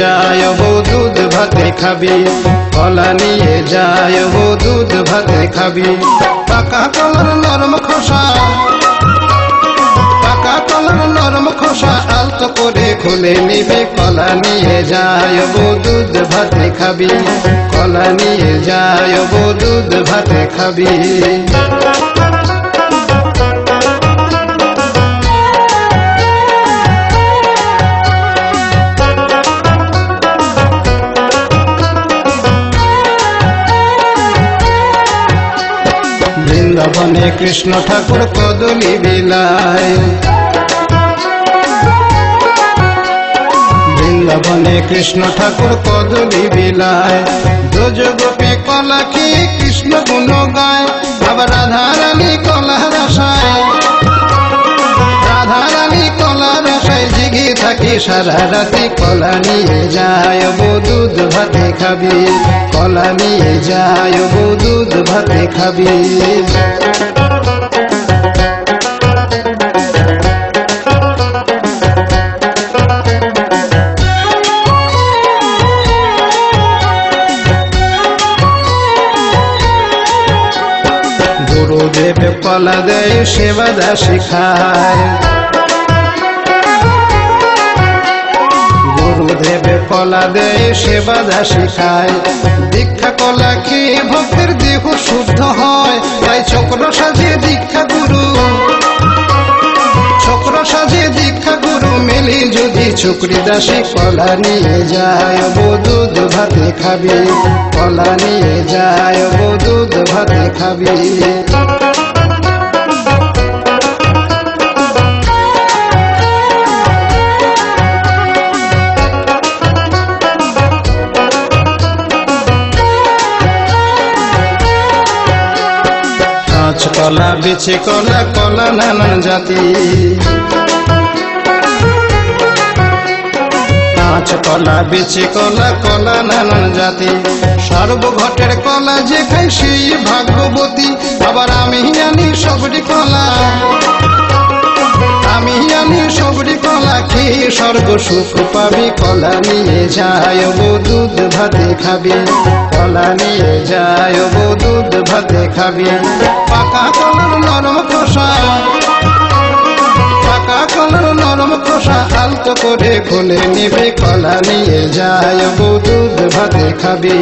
যায় বউ দুধ ভাতে খাবি, কলা নিয়ে যায় বউ দুধ ভাতে খাবি। পাকা কলার নরম খোসা, পাকা কলার নরম খোসা আলতো করে খুলে নিবে, কলা নিয়ে যায় বউ দুধ ভাতে খাবি, কলা নিয়ে যায় বউ দুধ ভাতে খাবি। বৃন্দাবনে কৃষ্ণ ঠাকুর কদলি বিলায়, বৃন্দাবনে কৃষ্ণ ঠাকুর কদলি বিলায়। ব্রজ গোপী কলা খেয়ে কৃষ্ণ গুণ গায়, আবার রাধা রানী কলা রসায়, রাধা রানী কলা রসায় জিগে থাকি সারা রাতি। কলা নিয়ে যায় বউ দুধ ভাতে খাবি, কলা নিয়ে যায় বউ দুধ ভাতে খাবি। গুরুদেব কলা দেয় সেবা দাসী খায়, গুরুদেব কলা দেয় সেবা দাসী খায়। দীক্ষা কলা খেয়ে ভক্তের দেহ শুদ্ধ হয়, তাই চক্র সাজিয়ে দীক্ষা গুরু, চক্র সাজিয়ে দীক্ষা গুরু মেলি যদি চক্রি দাসী। কলা নিয়ে যায় বউ দুধ ভাতে খাবি, কলা নিয়ে যায় বউ দুধ ভাতে খাবি। কলা বেছে কলা, কলা নানান জাতি, কাঁচ কলা বেছে কলা, কলা নানান জাতি। সর্বঘটের কলা যে খাই সেই ভাগ্যবতী, আবার আমি আনি সবরি কলা, আমি আনি সবরি কলা খেয়ে স্বর্গ সুখ পাবি। কলা নিয়ে যায় বউ দুধ ভাতে খাবি, কলা নিয়ে যায় বউ দুধ ভাতে খাবি। পাকা কলার নরম খোসা, পাকা কলার নরম খোসা আলতো করে খুলে নিবে, কলা নিয়ে যায় বউ দুধ ভাতে খাবি,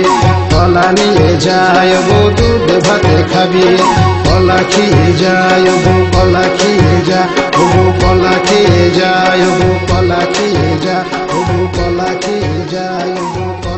কলা নিয়ে যায় বউ দুধ ভাতে খাবি। কলা খেয়ে যায় বউ, কলা খেয়ে যা বউ, কলা খেয়ে যায় বউ, কলা খেয়ে যা বউ, কলা খেয়ে যায় বউ।